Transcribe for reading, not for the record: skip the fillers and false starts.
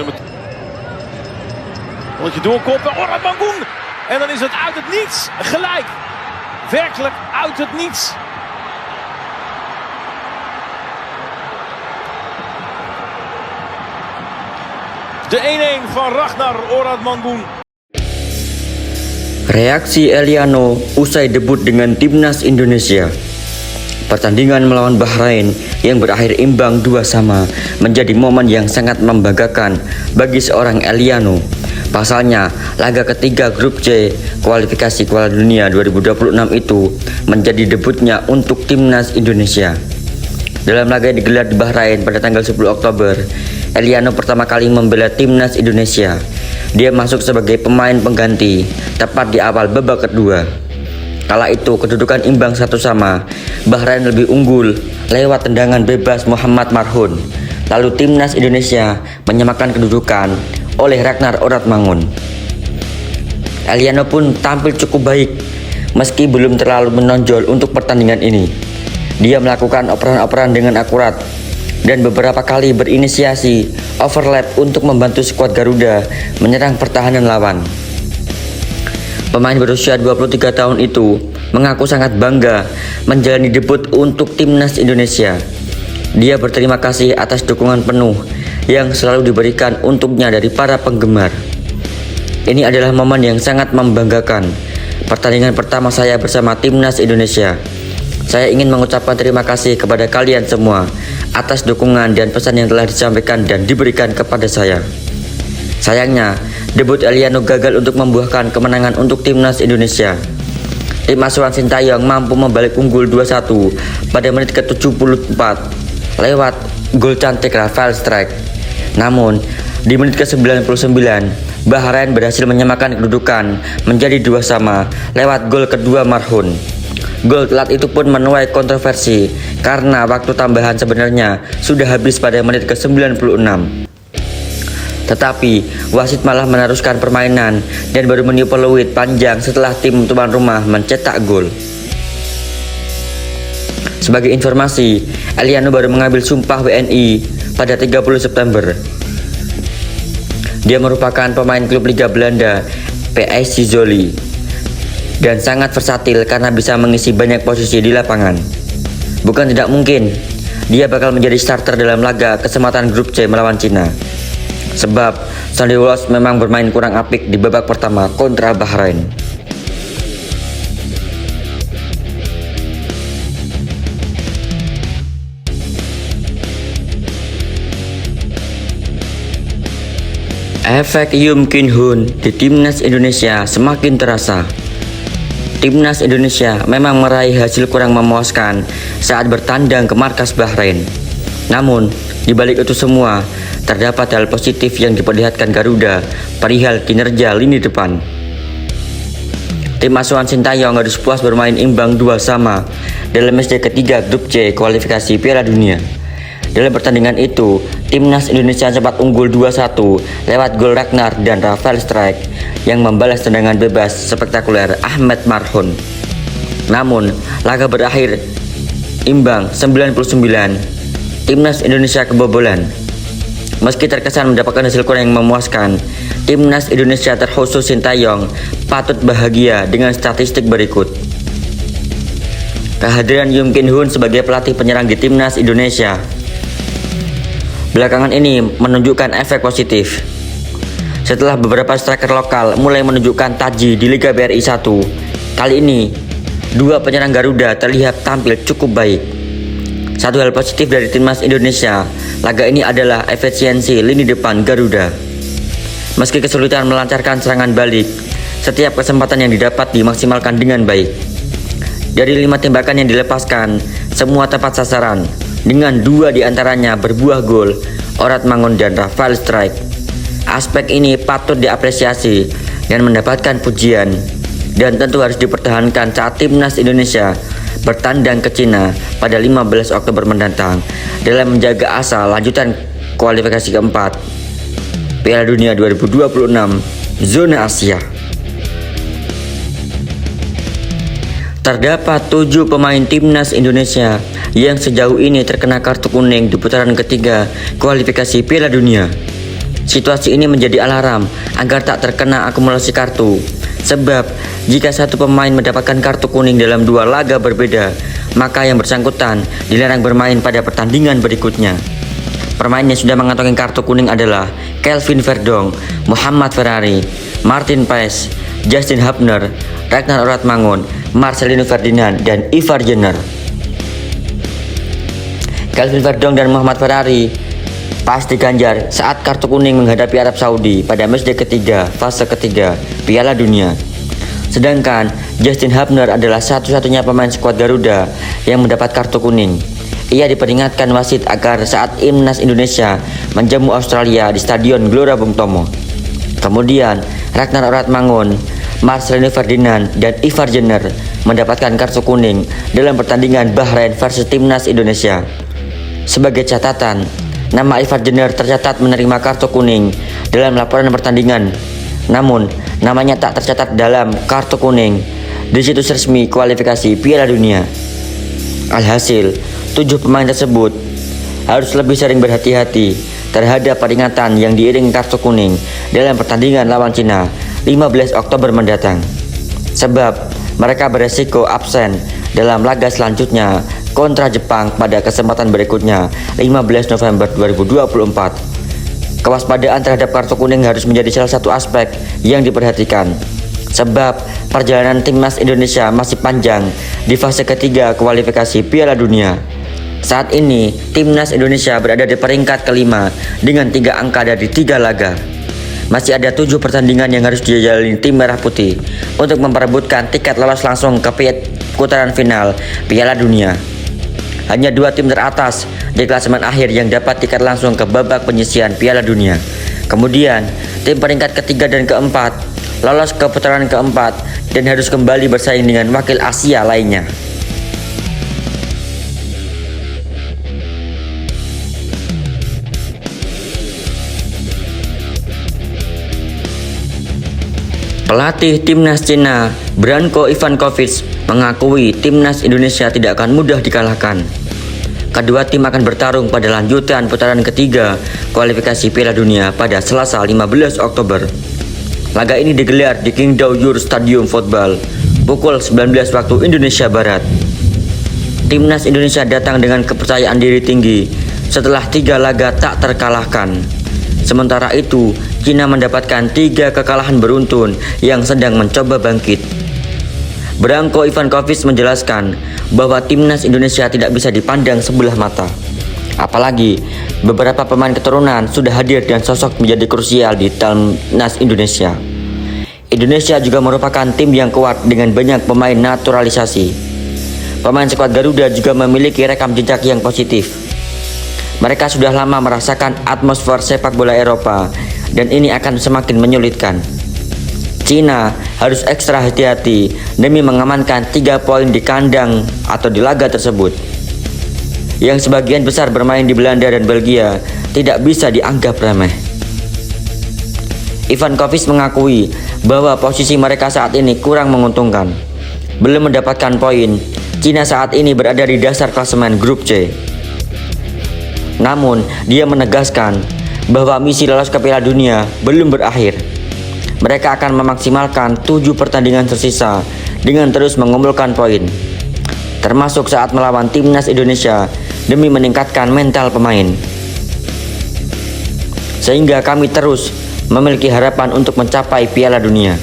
nummer. Moet je doorkoppen, Orad Mangoen. En dan is het uit het niets gelijk. Werkelijk uit het niets. De 1-1 van Ragnar Orad Mangoen. Reaksi Eliano usai debut dengan timnas Indonesia. Pertandingan melawan Bahrain yang berakhir imbang 2-2 menjadi momen yang sangat membanggakan bagi seorang Eliano. Pasalnya, laga ketiga grup C kualifikasi Piala Dunia 2026 itu menjadi debutnya untuk timnas Indonesia. Dalam laga yang digelar di Bahrain pada tanggal 10 Oktober, Eliano pertama kali membela timnas Indonesia. Dia masuk sebagai pemain pengganti tepat di awal babak kedua. Kala itu kedudukan imbang 1-1, Bahrain lebih unggul lewat tendangan bebas Muhammad Marhun. Lalu timnas Indonesia menyamakan kedudukan oleh Ragnar Orad Mangoen. Eliano pun tampil cukup baik meski belum terlalu menonjol untuk pertandingan ini. Dia melakukan operan-operan dengan akurat dan beberapa kali berinisiasi overlap untuk membantu skuad Garuda menyerang pertahanan lawan. Pemain berusia 23 tahun itu mengaku sangat bangga menjalani debut untuk timnas Indonesia. Dia berterima kasih atas dukungan penuh yang selalu diberikan untuknya dari para penggemar. Ini adalah momen yang sangat membanggakan. Pertandingan pertama saya bersama timnas Indonesia. Saya ingin mengucapkan terima kasih kepada kalian semua atas dukungan dan pesan yang telah disampaikan dan diberikan kepada saya. Sayangnya, debut Eliano gagal untuk membuahkan kemenangan untuk timnas Indonesia. Tim asuhan Sintayong mampu membalik unggul 2-1 pada menit ke-74 lewat gol cantik Rafael Strike. Namun, di menit ke-99, Bahrain berhasil menyamakan kedudukan menjadi 2-2 lewat gol kedua Marhun. Gol telat itu pun menuai kontroversi karena waktu tambahan sebenarnya sudah habis pada menit ke-96. Tetapi wasit malah meneruskan permainan dan baru meniup peluit panjang setelah tim tuan rumah mencetak gol. Sebagai informasi, Eliano baru mengambil sumpah WNI pada 30 September. Dia merupakan pemain klub Liga Belanda PSV Zwolle dan sangat versatil karena bisa mengisi banyak posisi di lapangan. Bukan tidak mungkin dia bakal menjadi starter dalam laga kesempatan grup C melawan Cina. Sebab Sandy Walsh memang bermain kurang apik di babak pertama kontra Bahrain. Efek Yoon Kim Hoon di timnas Indonesia semakin terasa. Timnas Indonesia memang meraih hasil kurang memuaskan saat bertandang ke markas Bahrain. Namun, di balik itu semua, terdapat hal positif yang diperlihatkan Garuda perihal kinerja lini depan. Tim asuhan Sintayong harus puas bermain imbang 2-2 dalam match ketiga grup C kualifikasi Piala Dunia. Dalam pertandingan itu, timnas Indonesia sempat unggul 2-1 lewat gol Ragnar dan Rafael Strike yang membalas tendangan bebas spektakuler Ahmed Marhun. Namun, laga berakhir imbang 99. Timnas Indonesia kebobolan. Meski terkesan mendapatkan hasil kurang yang memuaskan, timnas Indonesia terkhusus Sintayong patut bahagia dengan statistik berikut. Kehadiran Yoon Kim Hoon sebagai pelatih penyerang di timnas Indonesia belakangan ini menunjukkan efek positif. Setelah beberapa striker lokal mulai menunjukkan taji di Liga BRI 1, kali ini dua penyerang Garuda terlihat tampil cukup baik. Satu hal positif dari timnas Indonesia laga ini adalah efisiensi lini depan Garuda. Meski kesulitan melancarkan serangan balik, setiap kesempatan yang didapat dimaksimalkan dengan baik. Dari 5 tembakan yang dilepaskan, semua tepat sasaran, dengan 2 diantaranya berbuah gol, Orad Mangoen dan Rafael Strike. Aspek ini patut diapresiasi dan mendapatkan pujian, dan tentu harus dipertahankan saat timnas Indonesia bertandang ke Cina pada 15 Oktober mendatang dalam menjaga asa lanjutan kualifikasi keempat Piala Dunia 2026 zona Asia. Terdapat 7 pemain timnas Indonesia yang sejauh ini terkena kartu kuning di putaran ketiga kualifikasi Piala Dunia. Situasi ini menjadi alarm agar tak terkena akumulasi kartu. Sebab jika satu pemain mendapatkan kartu kuning dalam 2 laga berbeda, maka yang bersangkutan dilarang bermain pada pertandingan berikutnya. Pemain yang sudah mengantongi kartu kuning adalah Kelvin Verdong, Muhammad Ferrari, Martin Paes, Justin Hubner, Ragnar Oratmangun, Marcelino Ferdinand, dan Ivar Jenner. Kelvin Verdong dan Muhammad Ferrari pas diganjar saat kartu kuning menghadapi Arab Saudi pada matchday ketiga fase ketiga Piala Dunia. Sedangkan Justin Hubner adalah satu-satunya pemain skuad Garuda yang mendapat kartu kuning. Ia diperingatkan wasit agar saat Timnas Indonesia menjamu Australia di Stadion Gelora Bung Tomo. Kemudian Ragnar Oratmangun, Marcelino Ferdinand, dan Ivar Jenner mendapatkan kartu kuning dalam pertandingan Bahrain versus Timnas Indonesia. Sebagai catatan, nama Ivar Jenner tercatat menerima kartu kuning dalam laporan pertandingan, namun namanya tak tercatat dalam kartu kuning di situs resmi kualifikasi Piala Dunia. Alhasil, 7 pemain tersebut harus lebih sering berhati-hati terhadap peringatan yang diiringi kartu kuning dalam pertandingan lawan Cina 15 Oktober mendatang. Sebab mereka beresiko absen dalam laga selanjutnya kontra Jepang pada kesempatan berikutnya 15 November 2024. Kewaspadaan terhadap kartu kuning harus menjadi salah satu aspek yang diperhatikan. Sebab perjalanan Timnas Indonesia masih panjang di fase ketiga kualifikasi Piala Dunia. Saat ini, Timnas Indonesia berada di peringkat kelima dengan 3 angka dari 3 laga. Masih ada 7 pertandingan yang harus dijalani tim Merah Putih untuk memperebutkan tiket lolos langsung ke putaran final Piala Dunia. Hanya 2 tim teratas di klasemen akhir yang dapat tiket langsung ke babak penyisihan Piala Dunia. Kemudian, tim peringkat ketiga dan keempat lolos ke putaran keempat dan harus kembali bersaing dengan wakil Asia lainnya. Pelatih Timnas Cina, Branko Ivankovic, mengakui Timnas Indonesia tidak akan mudah dikalahkan. Kedua tim akan bertarung pada lanjutan putaran ketiga kualifikasi Piala Dunia pada Selasa 15 Oktober. Laga ini digelar di Qingdao Yur Stadium Football pukul 19 waktu Indonesia Barat. Timnas Indonesia datang dengan kepercayaan diri tinggi setelah 3 laga tak terkalahkan. Sementara itu, Cina mendapatkan 3 kekalahan beruntun yang sedang mencoba bangkit. Branko Ivankovic menjelaskan bahwa Timnas Indonesia tidak bisa dipandang sebelah mata. Apalagi beberapa pemain keturunan sudah hadir dan sosok menjadi krusial di Timnas Indonesia. Indonesia juga merupakan tim yang kuat dengan banyak pemain naturalisasi. Pemain skuad Garuda juga memiliki rekam jejak yang positif. Mereka sudah lama merasakan atmosfer sepak bola Eropa dan ini akan semakin menyulitkan. Cina harus ekstra hati-hati demi mengamankan 3 poin di kandang atau di laga tersebut. Yang sebagian besar bermain di Belanda dan Belgia tidak bisa dianggap remeh. Ivankovic mengakui bahwa posisi mereka saat ini kurang menguntungkan. Belum mendapatkan poin, Cina saat ini berada di dasar klasemen grup C. Namun, dia menegaskan bahwa misi lolos ke Piala Dunia belum berakhir. Mereka akan memaksimalkan 7 pertandingan tersisa dengan terus mengumpulkan poin, termasuk saat melawan Timnas Indonesia demi meningkatkan mental pemain. Sehingga kami terus memiliki harapan untuk mencapai Piala Dunia.